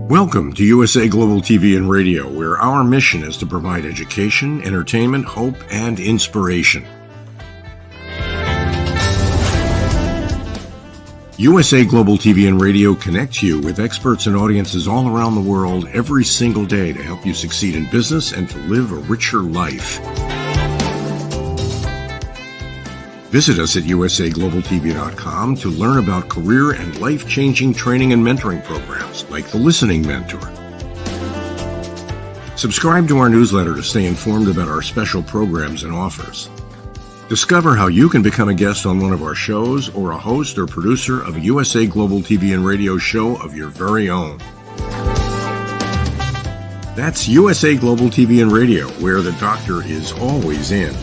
Welcome to USA Global TV and Radio, where our mission is to provide education, entertainment, hope, and inspiration. USA Global TV and Radio connects you with experts and audiences all around the world every single day to help you succeed in business and to live a richer life. Visit us at usaglobaltv.com to learn about career and life-changing training and mentoring programs like the Listening Mentor. Subscribe to our newsletter to stay informed about our special programs and offers. Discover how you can become a guest on one of our shows or a host or producer of a USA Global TV and Radio show of your very own. That's USA Global TV and Radio, where the doctor is always in.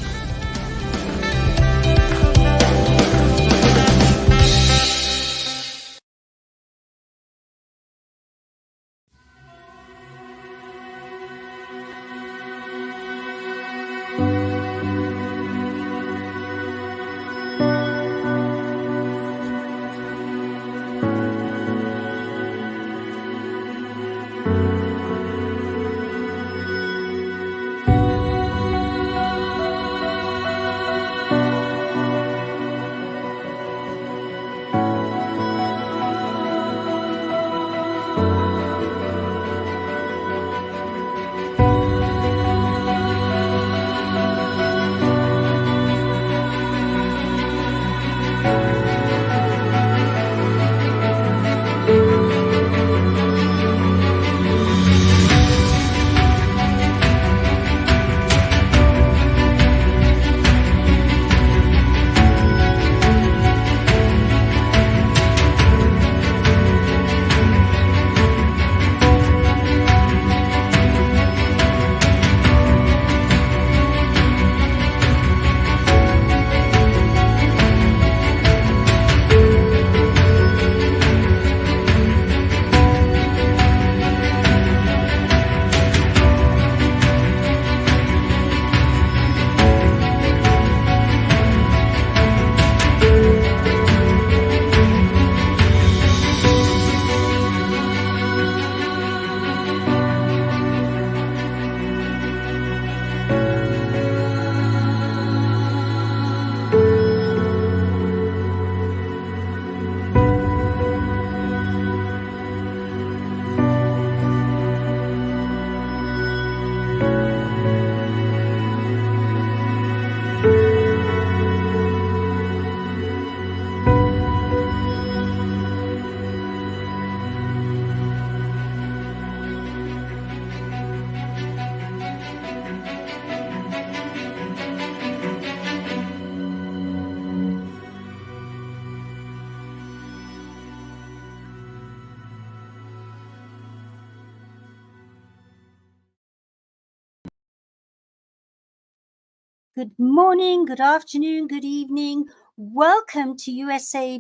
Good morning, good afternoon, good evening. Welcome to USA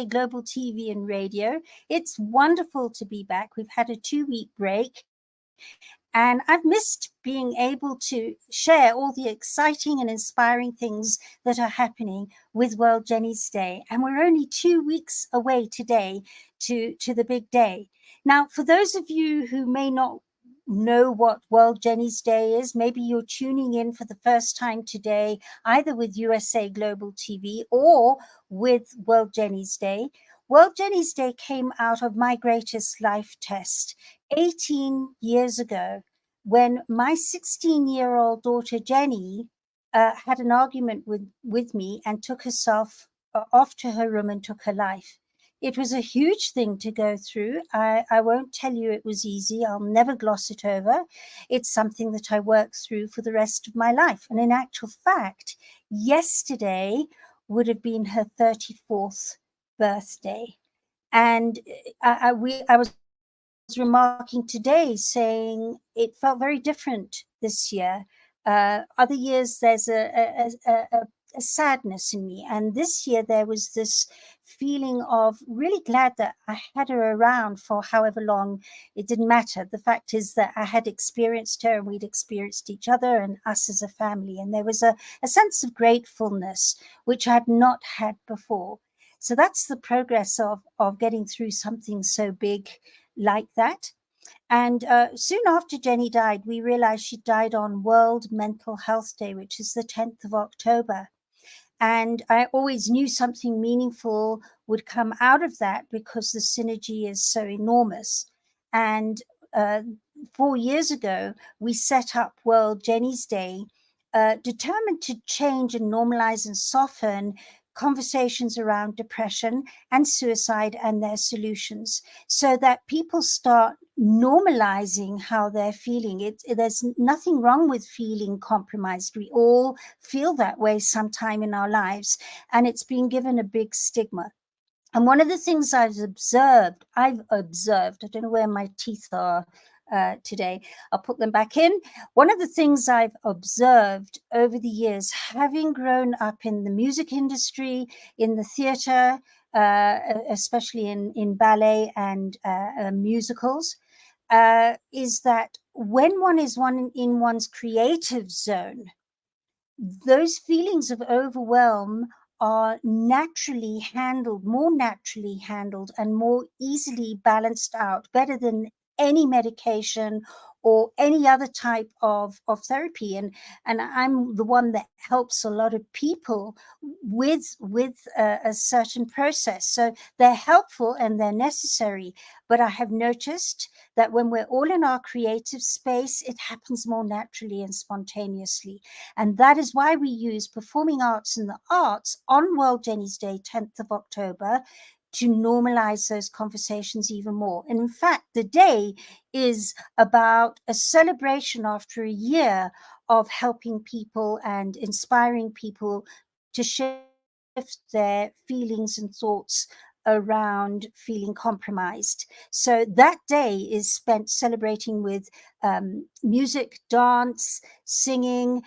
Global TV and Radio. It's wonderful to be back. We've had a 2-week break, and I've missed being able to share all the exciting and inspiring things that are happening with World Jenny's Day. And we're only 2 weeks away today to the big day. Now, for those of you who may not know what World Jenny's Day is, maybe you're tuning in for the first time today, either with USA Global TV or with World Jenny's Day. World Jenny's Day came out of my greatest life test 18 years ago, when my 16-year-old daughter Jenny had an argument with me and took herself off to her room and took her life. It was a huge thing to go through. I won't tell you it was easy. I'll never gloss it over. It's something that I work through for the rest of my life. And in actual fact, yesterday would have been her 34th birthday. And I was remarking today, saying it felt very different this year. Other years, there's a sadness in me. And this year, there was this feeling of really glad that I had her around for however long. It didn't matter. The fact is that I had experienced her and we'd experienced each other and us as a family. And there was a sense of gratefulness, which I'd not had before. So that's the progress of getting through something so big like that. And soon after Jenny died, we realized she died on World Mental Health Day, which is the 10th of October. And I always knew something meaningful would come out of that because the synergy is so enormous. And 4 years ago, we set up World Jenny's Day, determined to change and normalize and soften conversations around depression and suicide and their solutions, so that people start normalizing how they're feeling. There's nothing wrong with feeling compromised. We all feel that way sometime in our lives, and it's been given a big stigma. And one of the things I've observed, I don't know where my teeth are today, I'll put them back in. One of the things I've observed over the years, having grown up in the music industry, in the theater, especially in ballet and musicals, is that when one is in one's creative zone, those feelings of overwhelm are more naturally handled and more easily balanced out, better than any medication or any other type of therapy. And I'm the one that helps a lot of people with a certain process. So they're helpful and they're necessary. But I have noticed that when we're all in our creative space, it happens more naturally and spontaneously. And that is why we use performing arts and the arts on World Jenny's Day, 10th of October, to normalize those conversations even more. And in fact, the day is about a celebration after a year of helping people and inspiring people to shift their feelings and thoughts around feeling compromised. So that day is spent celebrating with music, dance, singing,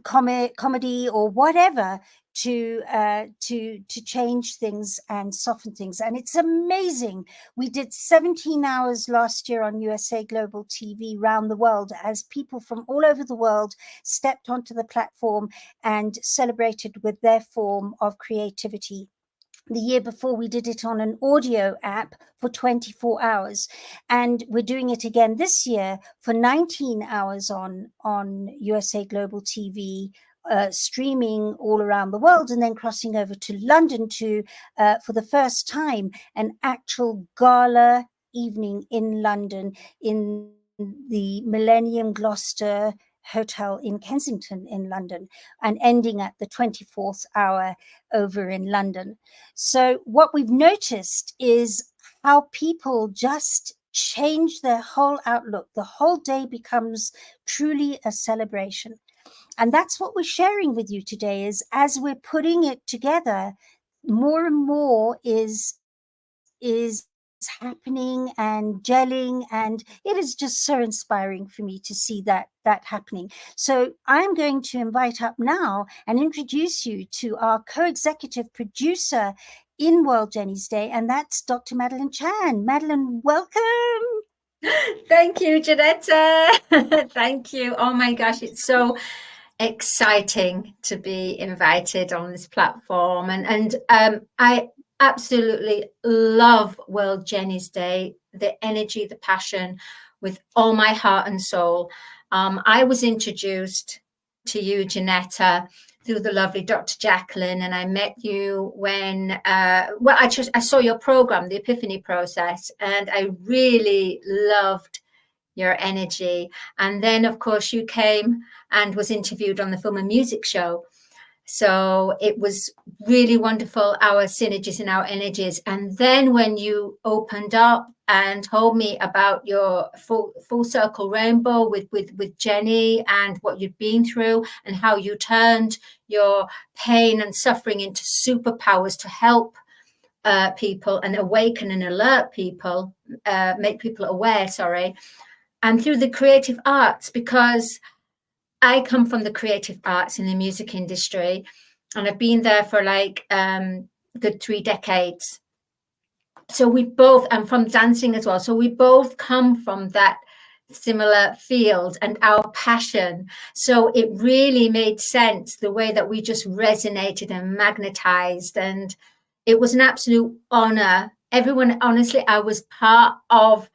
comedy, or whatever, to change things and soften things. And it's amazing. We did 17 hours last year on USA Global TV around the world, as people from all over the world stepped onto the platform and celebrated with their form of creativity. The year before, we did it on an audio app for 24 hours. And we're doing it again this year for 19 hours on USA Global TV, streaming all around the world, and then crossing over to London to, for the first time, an actual gala evening in London in the Millennium Gloucester Hotel in Kensington in London, and ending at the 24th hour over in London. So what we've noticed is how people just change their whole outlook. The whole day becomes truly a celebration. And that's what we're sharing with you today, is as we're putting it together, more and more is happening and gelling, and it is just so inspiring for me to see that happening. So I'm going to invite up now and introduce you to our co-executive producer in World Jenny's Day, and that's Dr. Madalene Chan. Madalene, welcome. Thank you, JENETTA. Thank you. Oh my gosh, it's so exciting to be invited on this platform, and I absolutely love World Jenny's Day, the energy, the passion, with all my heart and soul. I was introduced to you, JENETTA, through the lovely Dr. Jacqueline, and I met you when I saw your program, The Epiphany Process, and I really loved your energy. And then, of course, you came and was interviewed on the Film and Music Show. So it was really wonderful, our synergies and our energies. And then when you opened up and told me about your full circle rainbow with Jenny, and what you'd been through, and how you turned your pain and suffering into superpowers to help people and awaken and alert people, make people aware, and through the creative arts, because I come from the creative arts in the music industry, and I've been there for like good 3 decades. So we both, and from dancing as well. So we both come from that similar field and our passion. So it really made sense, the way that we just resonated and magnetized. And it was an absolute honor everyone, honestly, I was part of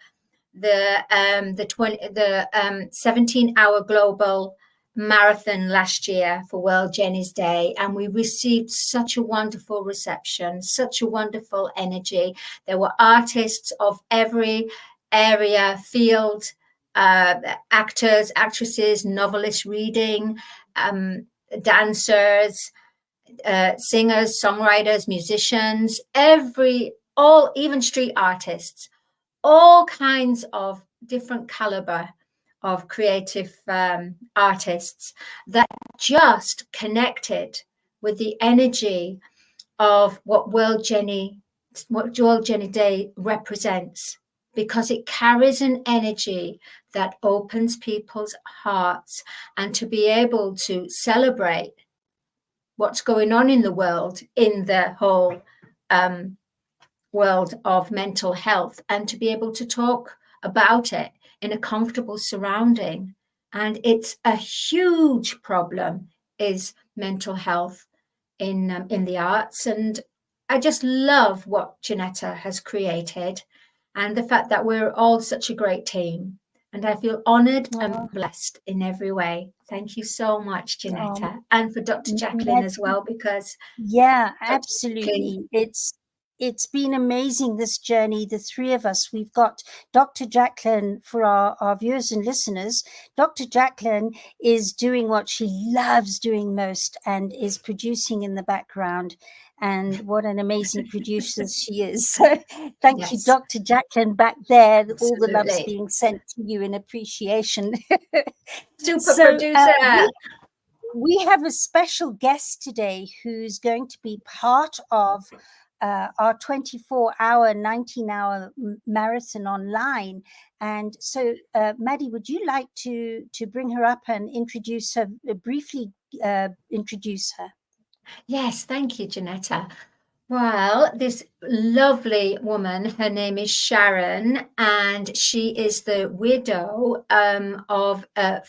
the 17-hour global marathon last year for World Jenny's Day, and we received such a wonderful reception, such a wonderful energy. There were artists of every area, field, actors, actresses, novelists reading, dancers, singers, songwriters, musicians, even street artists, all kinds of different caliber of creative artists that just connected with the energy of what World Jenny Day represents, because it carries an energy that opens people's hearts, and to be able to celebrate what's going on in the world, in the whole world of mental health, and to be able to talk about it in a comfortable surrounding. And it's a huge problem, is mental health in the arts. And I just love what JENETTA has created, and the fact that we're all such a great team. And I feel honoured and blessed in every way. Thank you so much, JENETTA, and for Dr. Jacqueline as well, because yeah, Dr. absolutely. It's been amazing, this journey, the three of us. We've got Dr. Jacqueline, for our viewers and listeners. Dr. Jacqueline is doing what she loves doing most, and is producing in the background. And what an amazing producer she is. So thank you, Dr. Jacqueline, back there. Absolutely. All the love's being sent to you in appreciation. Super producer. We have a special guest today who's going to be part of our 24-hour, 19-hour marathon online. And so, Maddie, would you like to bring her up and introduce her, briefly introduce her? Yes, thank you, JENETTA. Well, this lovely woman, her name is Sharon, and she is the widow of a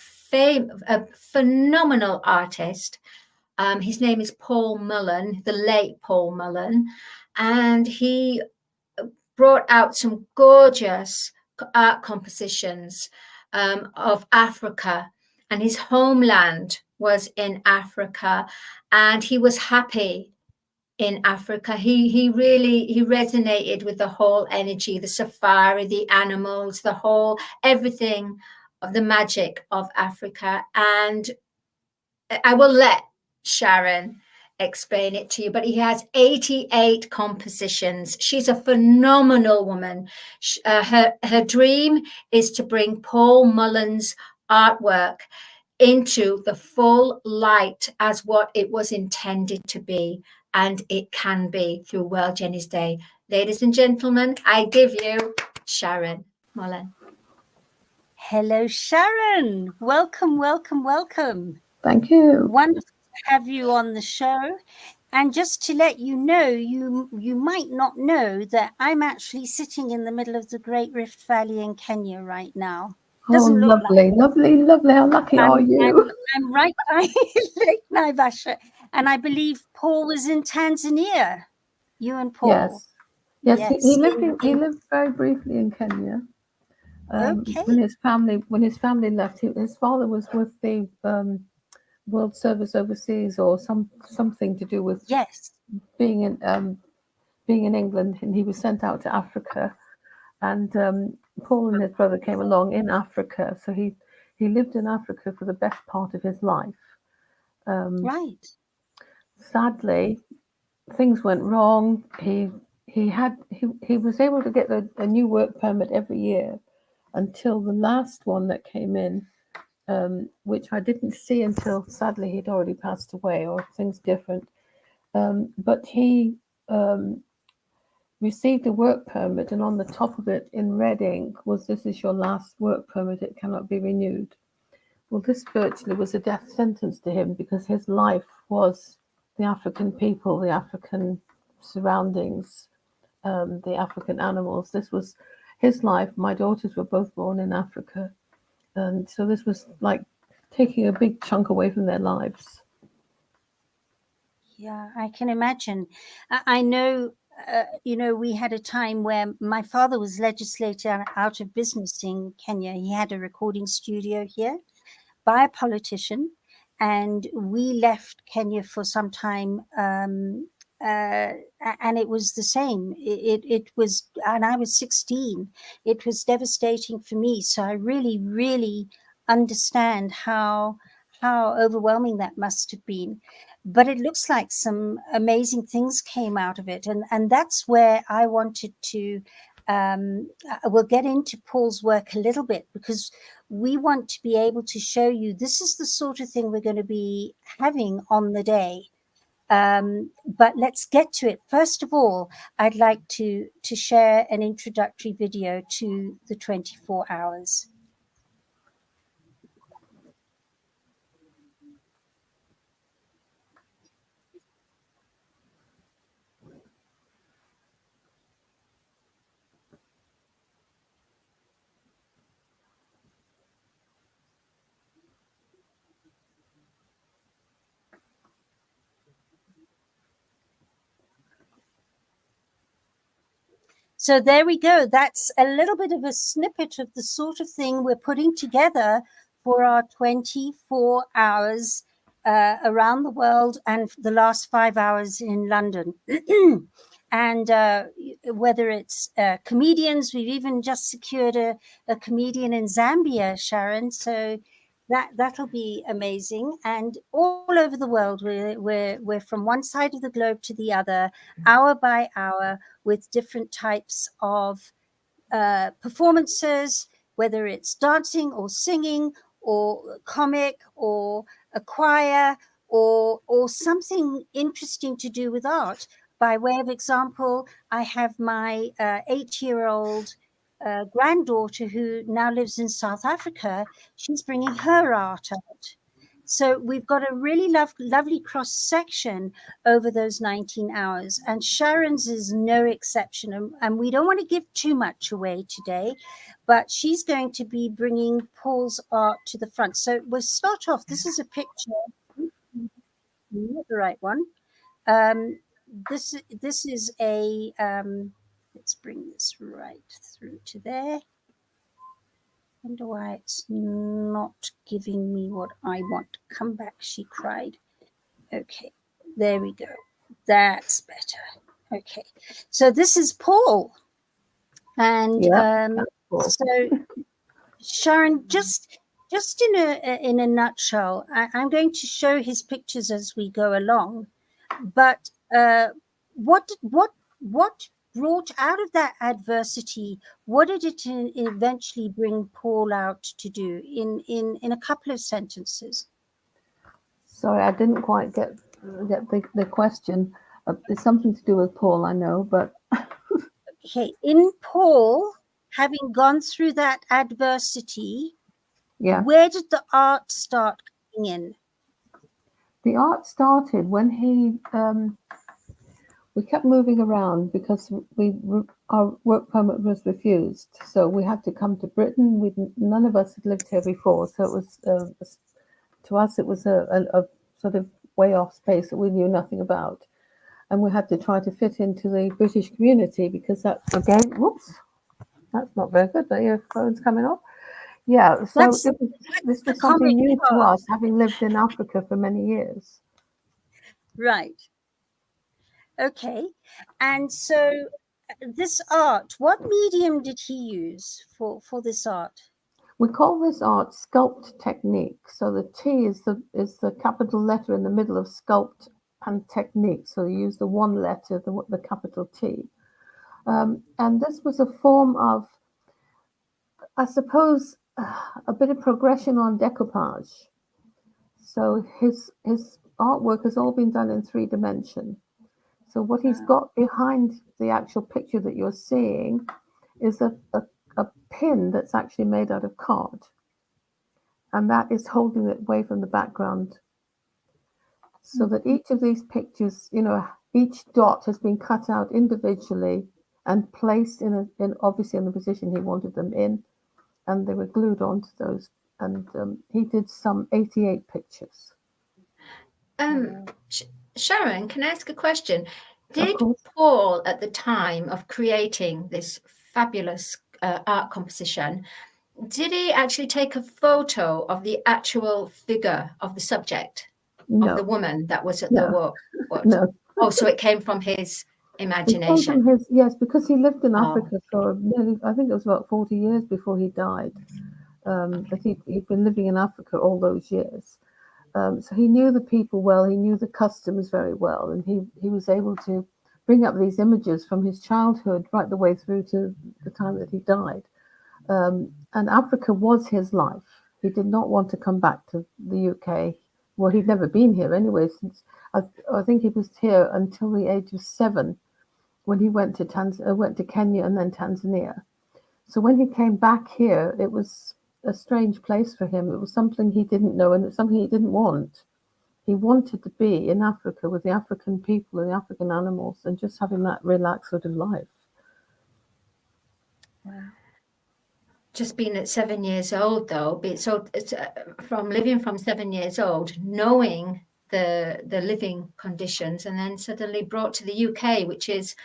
phenomenal artist. His name is Paul Mullen, the late Paul Mullen, and he brought out some gorgeous art compositions of Africa, and his homeland was in Africa, and he was happy in Africa. He resonated with the whole energy, the safari, the animals, the whole everything of the magic of Africa. And I will let Sharon explain it to you, but he has 88 compositions. She's a phenomenal woman. Her dream is to bring Paul Mullen's artwork into the full light as what it was intended to be, and it can be through World Jenny's Day. Ladies and gentlemen, I give you Sharon Mullen. Hello, Sharon. Welcome, welcome, welcome. Thank you. Wonderful to have you on the show. And just to let you know, you might not know that I'm actually sitting in the middle of the Great Rift Valley in Kenya right now. Doesn't look lovely, like lovely, lovely. How lucky are you? I'm right by Lake Naivasha. And I believe Paul was in Tanzania. You and Paul. Yes. He lived very briefly in Kenya. Okay. When his family left, his father was with the World Service Overseas, or something to do with being in England, and he was sent out to Africa. And Paul and his brother came along in Africa, so he lived in Africa for the best part of his life. Right. Sadly, things went wrong. He was able to get a new work permit every year until the last one that came in, which I didn't see until sadly he'd already passed away, or things different. But he received a work permit, and on the top of it in red ink was, "This is your last work permit, it cannot be renewed." Well, this virtually was a death sentence to him, because his life was the African people, the African surroundings, the African animals. This was his life. My daughters were both born in Africa, and so this was like taking a big chunk away from their lives. Yeah, I can imagine. I know you know, we had a time where my father was legislator out of business in Kenya. He had a recording studio here by a politician, and we left Kenya for some time. And it was the same. It was, and I was 16. It was devastating for me. So I really, really understand how overwhelming that must have been. But it looks like some amazing things came out of it, and that's where I wanted to. We'll get into Paul's work a little bit, because we want to be able to show you this is the sort of thing we're going to be having on the day. But let's get to it. First of all, I'd like to share an introductory video to the 24 hours. So there we go. That's a little bit of a snippet of the sort of thing we're putting together for our 24 hours around the world, and the last 5 hours in London. And whether it's comedians, we've even just secured a comedian in Zambia, Sharon. So that'll be amazing. And all over the world, we're from one side of the globe to the other, hour by hour, with different types of performances, whether it's dancing or singing or comic or a choir or something interesting to do with art. By way of example, I have my 8-year-old granddaughter who now lives in South Africa. She's bringing her art out. So we've got a really lovely cross section over those 19 hours, and Sharon's is no exception. And we don't want to give too much away today, but she's going to be bringing Paul's art to the front. So we'll start off. This is a picture, not the right one. This is a, let's bring this right through to there. Wonder why it's not giving me what I want. Come back, she cried. Okay, there we go. That's better. Okay, so this is Paul. And so Sharon, just in a nutshell, I'm going to show his pictures as we go along. But what brought out of that adversity? What did it eventually bring Paul out to do? In a couple of sentences. Sorry, I didn't quite get the question. It's something to do with Paul, I know, but okay. In Paul, having gone through that adversity, where did the art start coming in? The art started when he. We kept moving around because our work permit was refused, so we had to come to Britain. None of us had lived here before, so it was to us it was a sort of way off space that we knew nothing about, and we had to try to fit into the British community because that again, whoops, that's not very good. But your phone's coming off. Yeah, so this was something new to us, having lived in Africa for many years. Right. Okay, and so this art, what medium did he use for this art? We call this art sculpt technique. So the T is the capital letter in the middle of sculpt and technique. So you use the one letter, the capital T. And this was a form of, I suppose, a bit of progression on decoupage. So his artwork has all been done in 3 dimensions. So what he's got behind the actual picture that you're seeing is a pin that's actually made out of card. And that is holding it away from the background. So that each of these pictures, each dot has been cut out individually and placed in obviously in the position he wanted them in. And they were glued onto those. And he did some 88 pictures. Sharon, can I ask a question? Did course. Paul, at the time of creating this fabulous art composition, did he actually take a photo of the actual figure of the subject, of the No, woman that was at the no, what? no. Oh, so it came from his It came imagination. from his, yes, because he lived in Oh. Africa for nearly, I think it was about 40 years before he died. That he'd been living in Africa all those years. So he knew the people well, he knew the customs very well, and he was able to bring up these images from his childhood right the way through to the time that he died. And Africa was his life. He did not want to come back to the UK. Well, he'd never been here anyway, since I think he was here until the age of 7 when he went to Kenya and then Tanzania. So when he came back here, it was a strange place for him. It was something he didn't know, and it's something he didn't want. He wanted to be in Africa with the African people and the African animals and just having that relaxed sort of life. Just being at 7 years old, though, so it's, from living from 7 years old, knowing the living conditions, and then suddenly brought to the UK, which is,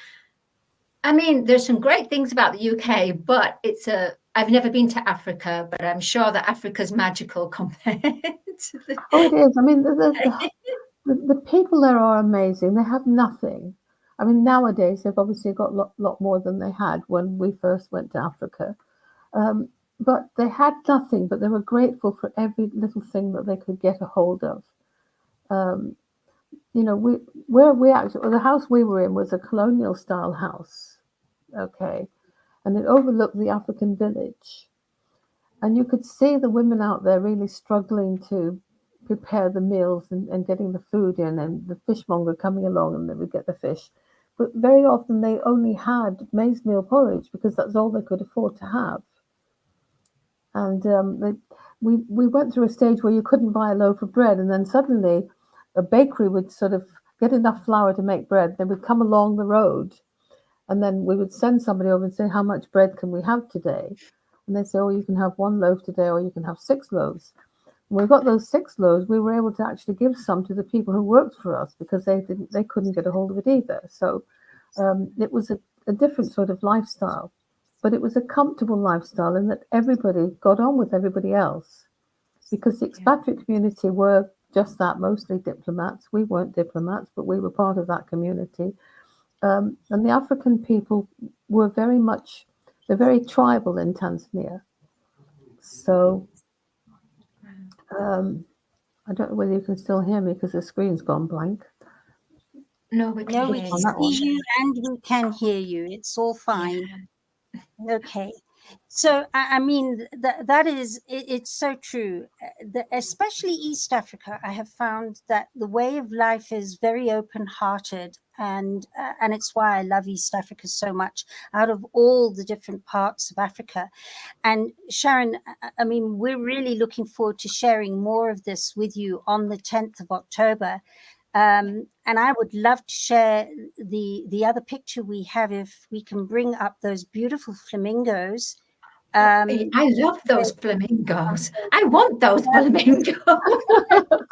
I mean, there's some great things about the UK, but I've never been to Africa, but I'm sure that Africa's magical compared to the... Oh, it is. I mean, the people there are amazing. They have nothing. I mean, nowadays they've obviously got a lot more than they had when we first went to Africa. But they had nothing, but they were grateful for every little thing that they could get a hold of. You know, the house we were in was a colonial style house, okay, and it overlooked the African village, and you could see the women out there really struggling to prepare the meals and getting the food in, and the fishmonger coming along and they would get the fish. But very often they only had maize meal porridge because that's all they could afford to have. And we went through a stage where you couldn't buy a loaf of bread, and then suddenly a bakery would sort of get enough flour to make bread. They would come along the road, and then we would send somebody over and say, how much bread can we have today? And they say, oh, you can have 1 loaf today, or you can have 6 loaves. When we got those 6 loaves, we were able to actually give some to the people who worked for us because they couldn't get a hold of it either. So it was a different sort of lifestyle. But it was a comfortable lifestyle in that everybody got on with everybody else, because the expatriate community were just that, mostly diplomats. We weren't diplomats, but we were part of that community. And the African people were they're very tribal in Tanzania. So I don't know whether you can still hear me because the screen's gone blank. No, we can we hear can you. see you and we can hear you. It's all fine. Okay. So, I mean, that is, it's so true. Especially East Africa, I have found that the way of life is very open-hearted, and it's why I love East Africa so much out of all the different parts of Africa. And Sharon, I mean, we're really looking forward to sharing more of this with you on the 10th of October. And I would love to share the other picture we have, if we can bring up those beautiful flamingos. I love those flamingos. I want those flamingos.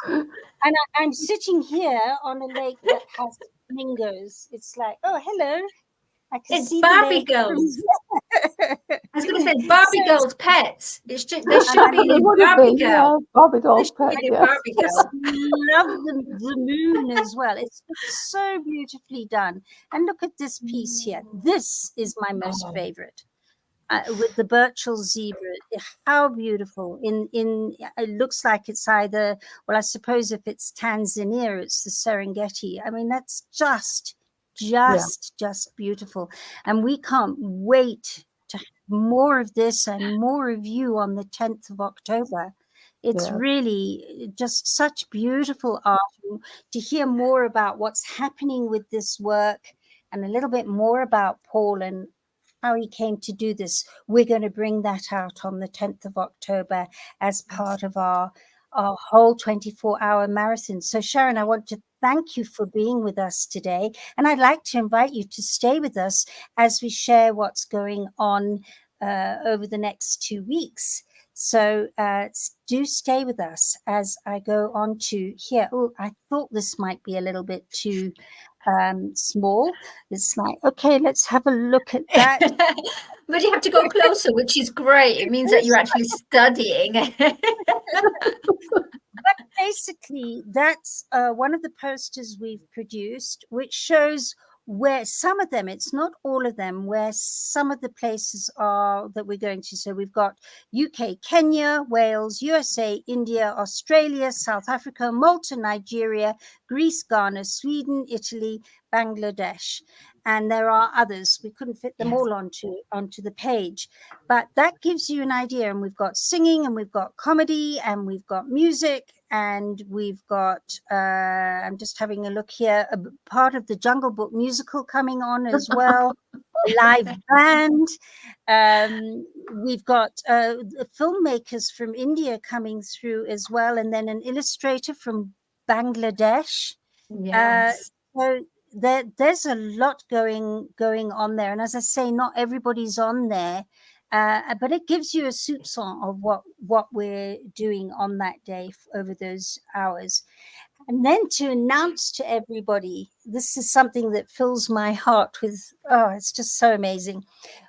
And I'm sitting here on a lake that has flamingos. It's like, oh, hello. I can see Barbie the girls. I was going to say Barbie girls' pets. They should be It would have Barbie been, girls. Barbie doll's They pet, should be yes. Barbie girls. love the moon as well. It's so beautifully done. And look at this piece here. This is my most favorite. With the Birchall zebra, how beautiful! It looks like it's either, well, I suppose if it's Tanzania, it's the Serengeti. I mean, that's just beautiful, and we can't wait to have more of this and more of you on the 10th of October. It's really just such beautiful art. To hear more about what's happening with this work and a little bit more about Paul and how he came to do this, we're going to bring that out on the 10th of October as part of our whole 24-hour marathon. So Sharon, I want to thank you for being with us today. And I'd like to invite you to stay with us as we share what's going on over the next 2 weeks. So do stay with us as I go on to here. Oh, I thought this might be a little bit too small. It's like, okay, let's have a look at that. But you have to go closer, which is great. It means that you're actually studying. But basically, that's one of the posters we've produced, which shows where some of them, it's not all of them, where some of the places are that we're going to. So we've got UK, Kenya, Wales, USA, India, Australia, South Africa, Malta, Nigeria, Greece, Ghana, Sweden, Italy, Bangladesh. And there are others. We couldn't fit them all onto the page. But that gives you an idea. And we've got singing, and we've got comedy, and we've got music, and we've got, I'm just having a look here, a part of the Jungle Book musical coming on as well, live band. We've got filmmakers from India coming through as well, and then an illustrator from Bangladesh. Yes. So there's a lot going on there, and as I say, not everybody's on there, but it gives you a soupçon of what we're doing on that day over those hours. And then to announce to everybody, this is something that fills my heart with, it's just so amazing.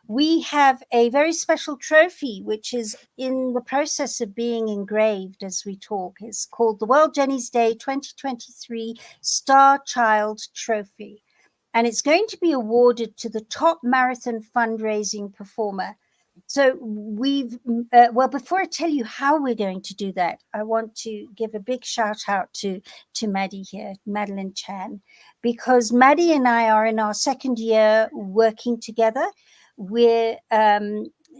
We have a very special trophy, which is in the process of being engraved as we talk. It's called the World Jenny's Day 2023 Star Child Trophy. And it's going to be awarded to the top marathon fundraising performer. So we've, before I tell you how we're going to do that, I want to give a big shout out to Maddie here, Madalene Chan, because Maddie and I are in our second year working together. We're,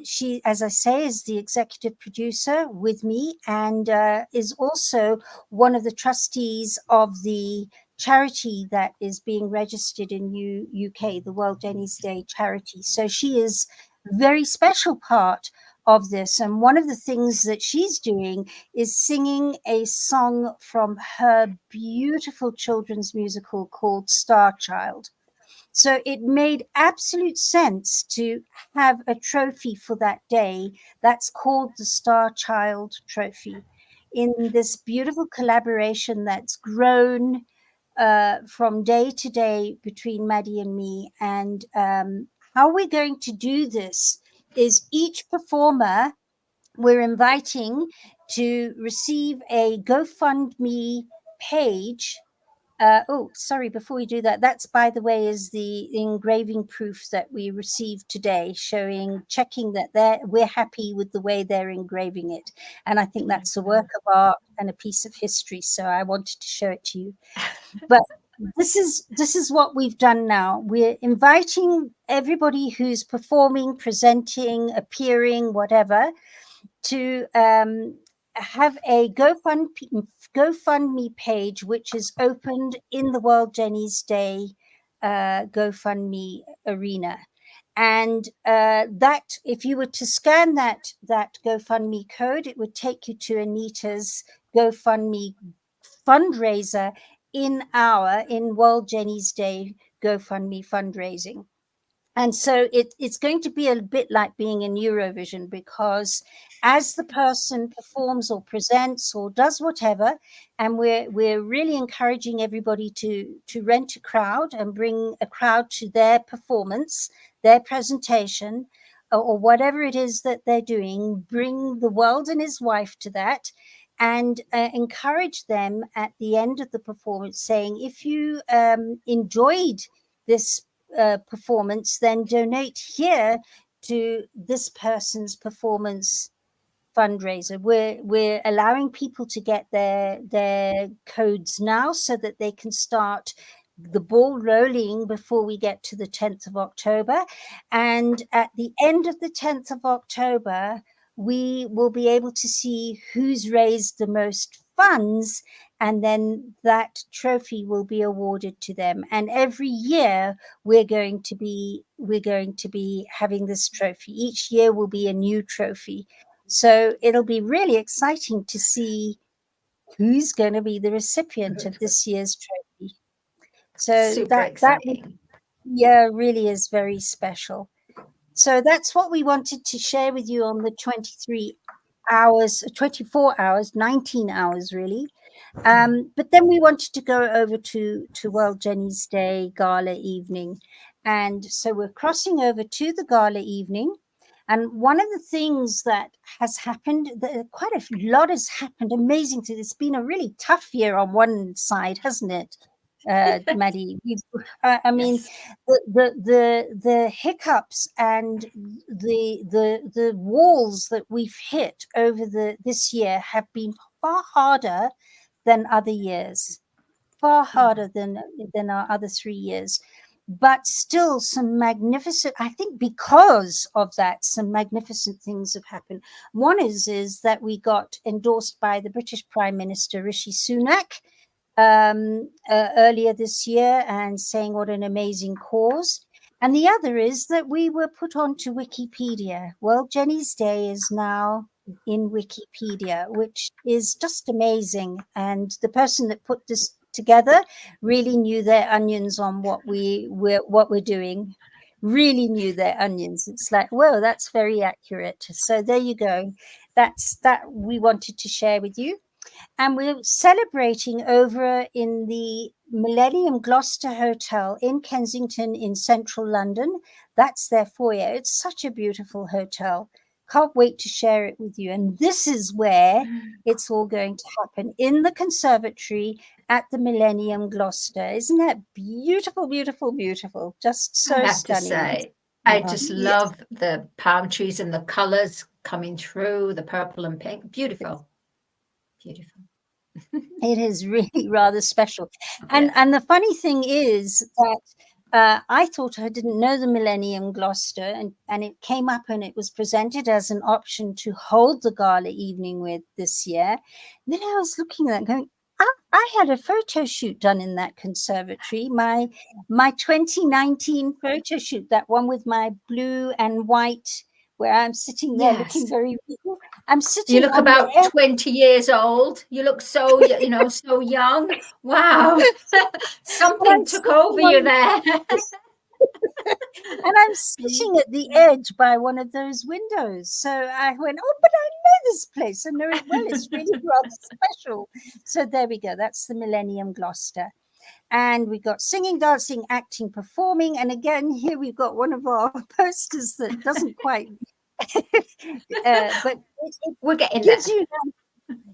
she, as I say, is the executive producer with me, and is also one of the trustees of the charity that is being registered in UK, the World Jenny's Day charity. So she is very special part of this, and one of the things that she's doing is singing a song from her beautiful children's musical called Star Child. So it made absolute sense to have a trophy for that day that's called the Star Child Trophy, in this beautiful collaboration that's grown from day to day between Maddie and me. And how we're going to do this is each performer we're inviting to receive a GoFundMe page. Sorry, before we do that, that's, by the way, is the engraving proof that we received today, checking that we're happy with the way they're engraving it. And I think that's a work of art and a piece of history. So I wanted to show it to you. But this is what we've done now. We're inviting everybody who's performing, presenting, appearing, whatever, to have a GoFundMe page, which is opened in the World Jenny's Day GoFundMe arena. And that, if you were to scan that GoFundMe code, it would take you to Anita's GoFundMe fundraiser in World Jenny's Day GoFundMe fundraising. And so it's going to be a bit like being in Eurovision, because as the person performs or presents or does whatever, and we're really encouraging everybody to rent a crowd and bring a crowd to their performance, their presentation, or whatever it is that they're doing, bring the world and his wife to that, and encourage them at the end of the performance, saying, if you enjoyed this performance, then donate here to this person's performance fundraiser. We're allowing people to get their codes now, so that they can start the ball rolling before we get to the 10th of October. And at the end of the 10th of October, we will be able to see who's raised the most funds, and then that trophy will be awarded to them. And every year we're going to be having this trophy. Each year will be a new trophy. So it'll be really exciting to see who's going to be the recipient of this year's trophy. So super exciting. Really is very special. So that's what we wanted to share with you on the 24 hours, 19 hours really, But then we wanted to go over to World Jenny's Day Gala evening. And so we're crossing over to the gala evening. And one of the things that has happened, quite a lot has happened, amazing thing. It's been a really tough year on one side, hasn't it, Maddie? I mean, the hiccups and the walls that we've hit over this year have been far harder than other years, far harder than our other 3 years. But still some magnificent, I think because of that, some magnificent things have happened. One is that we got endorsed by the British Prime Minister, Rishi Sunak, earlier this year, and saying what an amazing cause. And the other is that we were put onto Wikipedia. World Jenny's Day is now in Wikipedia, which is just amazing. And the person that put this together really knew their onions on what we're doing, really knew their onions. It's like, whoa, that's very accurate. So there you go. That's that we wanted to share with you. And we're celebrating over in the Millennium Gloucester Hotel in Kensington in central London. That's their foyer. It's such a beautiful hotel. Can't wait to share it with you. And this is where it's all going to happen, in the conservatory at the Millennium Gloucester. Isn't that beautiful, beautiful, beautiful? Just so I have stunning. to say, I just love the palm trees and the colors coming through, the purple and pink. Beautiful. Beautiful. It is really rather special. And the funny thing is that I thought I didn't know the Millennium Gloucester, and it came up and it was presented as an option to hold the gala evening with this year. And then I was looking at that going, I had a photo shoot done in that conservatory, my 2019 photo shoot, that one with my blue and white, where I'm sitting there looking very regal. I'm sitting. You look about 20 years old. You look so, so young. Wow. Something took over you there. And I'm sitting at the edge by one of those windows. So I went, oh, but I know this place. I know it well. It's really rather special. So there we go. That's the Millennium Gloucester. And we got singing, dancing, acting, performing. And again, here we've got one of our posters that doesn't quite, but we're getting gives there. you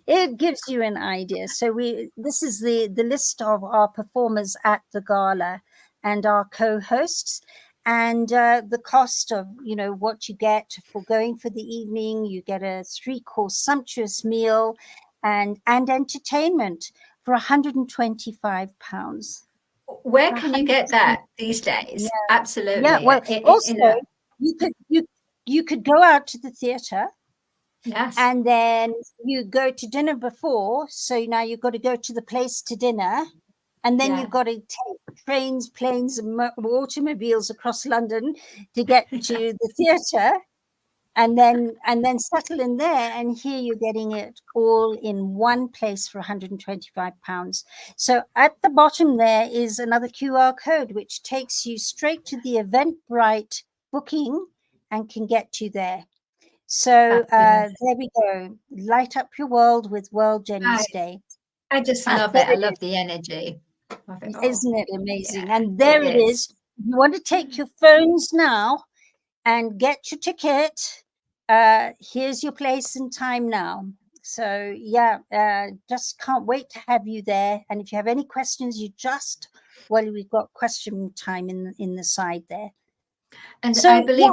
it gives you an idea. So this is the list of our performers at the gala and our co-hosts, and the cost of what you get for going for the evening. You get a 3-course sumptuous meal and entertainment for £125. Where can you get that these days? Yeah. Absolutely. Yeah. Well, also you could go out to the theatre. Yes. And then you go to dinner before. So now you've got to go to the place to dinner. And then you've got to take trains, planes, and automobiles across London to get to the theatre, and then settle in there. And here you're getting it all in one place for £125. So at the bottom there is another QR code which takes you straight to the Eventbrite booking and can get you there. So there we go. Light up your world with World Jenny's Day. I just love it. I love the energy. Isn't it amazing? Yeah, and there it is. You want to take your phones now and get your ticket. Here's your place and time now. So just can't wait to have you there. And if you have any questions, we've got question time in the side there. And so, I believe,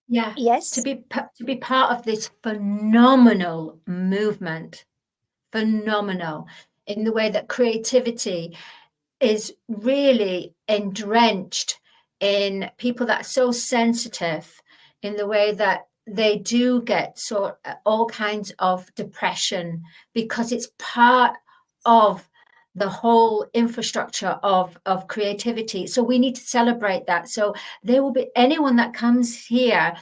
yes, to be part of this phenomenal movement, phenomenal in the way that creativity is really entrenched in people that are so sensitive, in the way that they do get all kinds of depression, because it's part of the whole infrastructure of creativity. So we need to celebrate that. So there will be anyone that comes here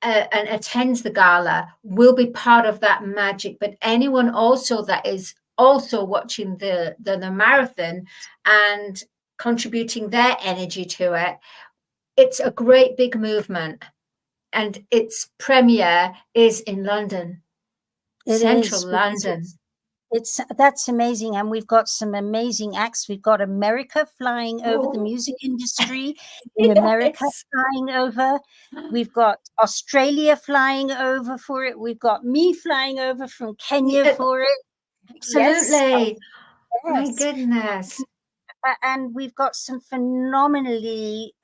and attends the gala will be part of that magic, but anyone also that is also watching the marathon and contributing their energy to it. It's a great big movement, and its premiere is in London, central London. That's amazing. And we've got some amazing acts. We've got America flying over the Oh, music industry in America yes. flying over. We've got Australia flying over for it. We've got me flying over from Kenya Yeah, for it. Yes, absolutely. My yes. goodness. And we've got some phenomenally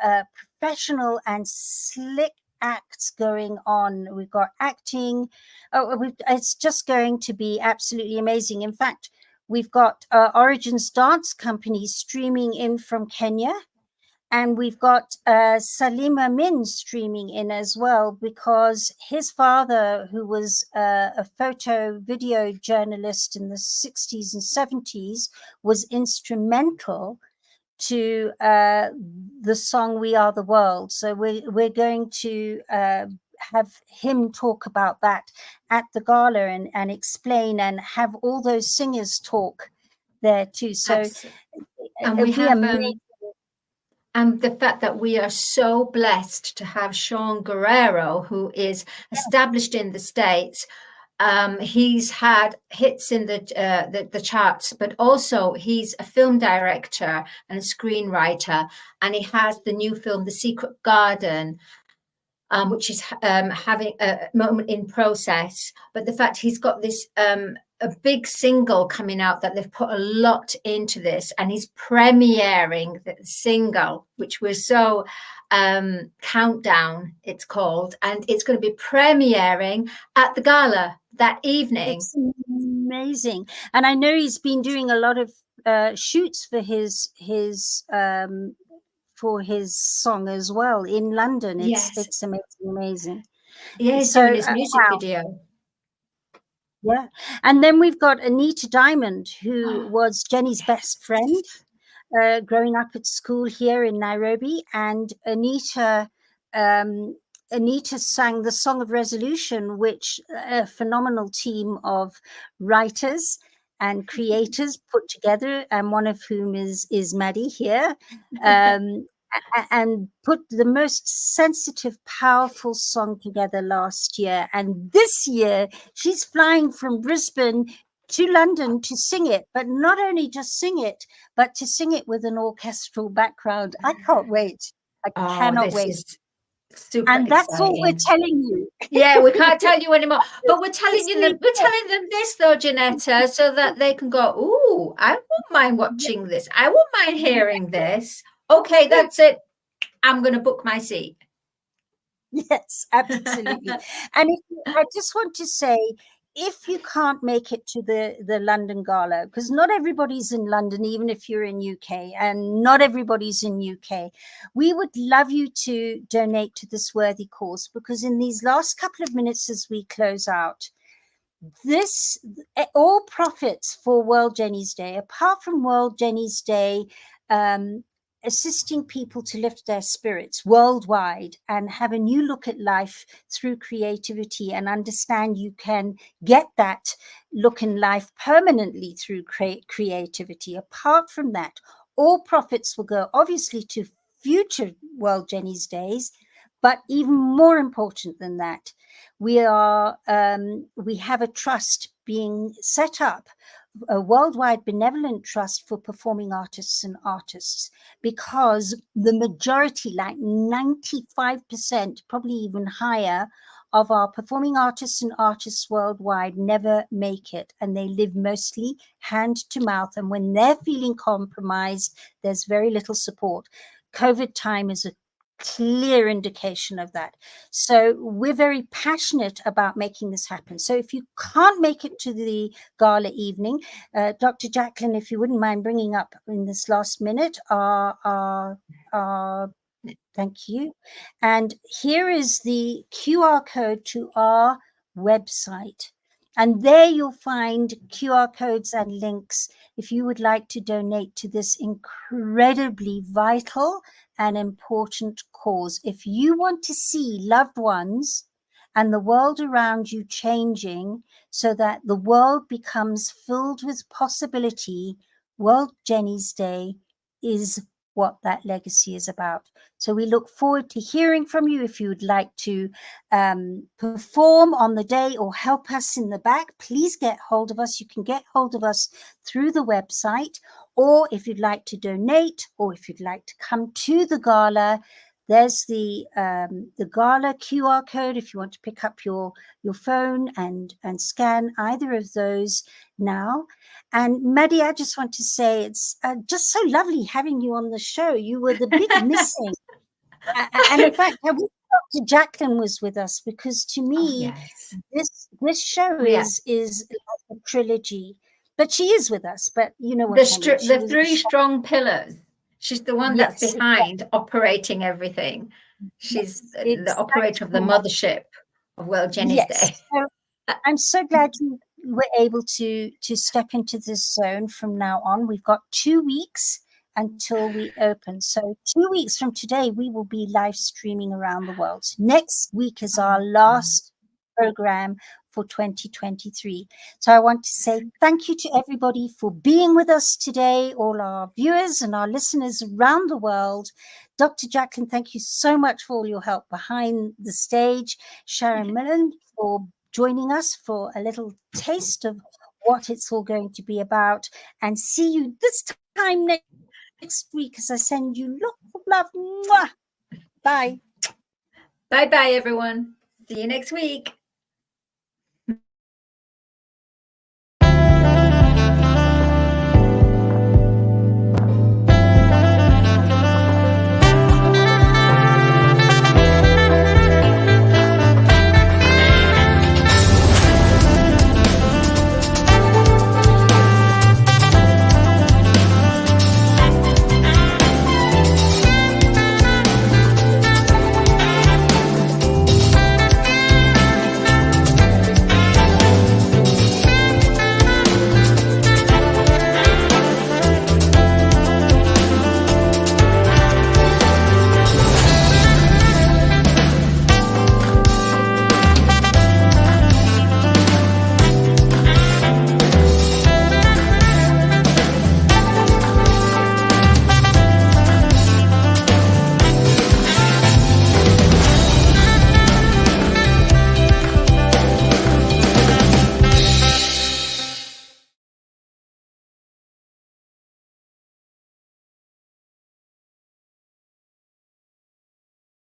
professional and slick acts going on. We've got acting. It's just going to be absolutely amazing. In fact, we've got Origins Dance Company streaming in from Kenya. And we've got Salim Amin streaming in as well, because his father, who was a photo video journalist in the 60s and 70s, was instrumental to the song "We Are the World." So we're going to have him talk about that at the gala and explain, and have all those singers talk there too. So And we it'll be have amazing. and the fact that we are so blessed to have Sean Guerrero, who is established in the States. He's had hits in the charts, but also he's a film director and a screenwriter, and he has the new film, The Secret Garden, which is having a moment in process. But the fact he's got this a big single coming out that they've put a lot into this, and he's premiering the single, which we're so Countdown, it's called, and it's going to be premiering at the gala that evening. It's amazing. And I know he's been doing a lot of shoots for his song as well in London. It's amazing. Yeah, he's So doing his music wow. video. Yeah. And then we've got Anita Diamond, who was Jenny's best friend growing up at school here in Nairobi. And Anita sang the Song of Resolution, which a phenomenal team of writers and creators put together, and one of whom is Maddie here, and put the most sensitive, powerful song together last year. And this year, she's flying from Brisbane to London to sing it, but not only just sing it, but to sing it with an orchestral background. I can't wait. I cannot wait. Is super and that's exciting. all we're telling you. Yeah, we can't tell you anymore, but we're telling them this though, Janetta, so that they can go, ooh, I won't mind watching this. I won't mind hearing this. Okay, that's it. I'm going to book my seat. Yes, absolutely. And I just want to say, if you can't make it to the London Gala, because not everybody's in London, even if you're in UK, and not everybody's in UK, we would love you to donate to this worthy cause, because in these last couple of minutes as we close out, all profits for World Jenny's Day, apart from World Jenny's Day, assisting people to lift their spirits worldwide and have a new look at life through creativity, and understand you can get that look in life permanently through creativity. Apart from that, all profits will go obviously to future World Jenny's Days, but even more important than that, we have a trust being set up, a worldwide benevolent trust for performing artists and artists, because the majority, like 95%, probably even higher, of our performing artists and artists worldwide never make it, and they live mostly hand to mouth. And when they're feeling compromised, there's very little support. COVID time is a clear indication of that. So we're very passionate about making this happen. So if you can't make it to the gala evening, Dr. Jacqueline, if you wouldn't mind bringing up in this last minute thank you. And here is the QR code to our website. And there you'll find QR codes and links if you would like to donate to this incredibly vital and important cause. If you want to see loved ones and the world around you changing so that the world becomes filled with possibility, World Jenny's Day is what that legacy is about. So we look forward to hearing from you. If you would like to perform on the day or help us in the back, please get hold of us. You can get hold of us through the website, or if you'd like to donate, or if you'd like to come to the gala, there's the gala QR code if you want to pick up your phone and scan either of those now. And Maddie, I just want to say it's just so lovely having you on the show. You were the big missing. And in fact, I wish Dr. Jacqueline was with us, because to me, this show is like a trilogy. But she is with us. But you know what I mean. The three strong pillars. She's the one that's behind operating everything. She's the operator of the mothership of World Jenny's Day. So I'm so glad you were able to step into this zone from now on. We've got 2 weeks until we open. So 2 weeks from today, we will be live streaming around the world. Next week is our last program for 2023. So I want to say thank you to everybody for being with us today, all our viewers and our listeners around the world. Dr. Jacqueline, thank you so much for all your help behind the stage. Sharon Millen for joining us for a little taste of what it's all going to be about. And see you this time next week as I send you lots of love. Mwah! Bye. Bye-bye, everyone. See you next week.